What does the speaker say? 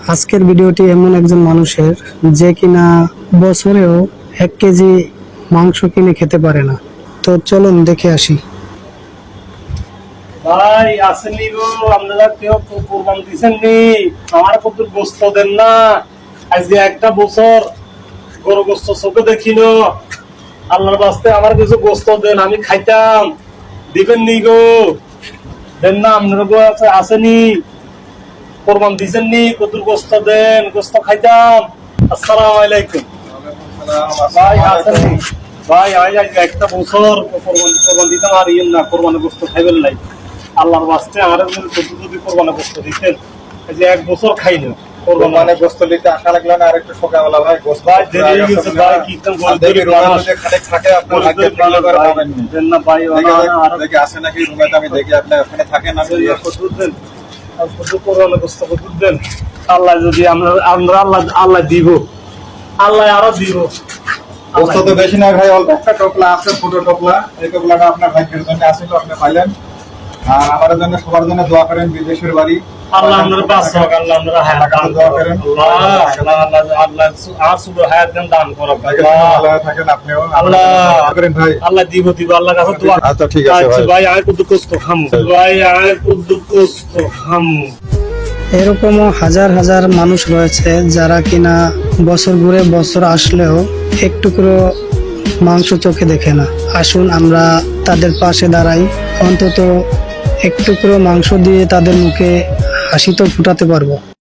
আজকের ভিডিওটি এমন একজন মানুষের যে কিনা বছরেও 1 কেজি মাংস কিনে খেতে পারে না। তো চলুন দেখে আসি। ভাই আসেনি গো, আপনারা কেউ কোরবান দিচ্ছেন নি? আমার কত গোস্ত দেন না। আজকে একটা বছর গরু গোস্ত চোখে দেখিনো। আল্লাহর বাস্তে আমার কিছু গোস্ত দেন, আমি খাইতাম। দিবেন নি গো? দেন না, আপনারা গো আসেনি? কোরবান দিচ্ছেন নি? কত গোস্ত দেন, গোস্ত খাইতাম। আসসালামু আলাইকুম। ভাই আসেনি? ভাই আজকে একটা বছর কোরবান দিতাম, আর ইয়েন না কোরবানি গোস্ত খাইবেন নাই। আল্লাহর বাস্তে আমার যদি কোরবানি গোস্ত দিতেন, এই যে 1 বছর খাই না কোরবানি গোস্ত নিতে আশা লাগলো না। আরেকটু সকালবেলা ভাই গোস্ত ভাই দেরি হয়ে গেছে ভাই, কি তো দেখি রুমে যদি খানিক থাকে আপনার ভাগ্যে ভালো করে পাবেন। দেন না ভাই, আর দেখি আসে নাকি রুমে, আমি দেখি আপনি ওখানে থাকেন না। কত দেন, আর কত কোরবানি গোস্ত কত দেন। আল্লাহ যদি আমরা আল্লাহ দিব, আল্লাহ আরো দিব। গোস্ত তো বেশি না ভাই, অল্প একটা টোপলা আছে, ছোট টোপলা। এই টোপলাটা আপনার ভাগ্যের জন্য আসিল, আপনি পাইলেন। আর আমার জন্য সবার জন্য দোয়া করেন, বিদেশের বাড়ি। আল্লাহ আমরা বাঁচাক, আল্লাহ আমরা হায়াত দান করেন। আল্লাহ আর শুধু হায়াত দান করুক। ভালো থাকেন আপনিও। আল্লাহ করেন ভাই। আল্লাহ দিব আল্লাহ কাছে দোয়া। আচ্ছা ঠিক আছে ভাই। ভাই আর কত কষ্ট খামু, ভাই আর কত কষ্ট খামু। এরকমও হাজার হাজার মানুষ রয়েছে যারা কিনা বছর ঘুরে বছর আসলেও এক টুকরো মাংস চোখে দেখে না। আসুন আমরা তাদের পাশে দাঁড়াই, অন্তত এক টুকরো মাংস দিয়ে তাদের মুখে হাসি তো ফুটাতে পারবো।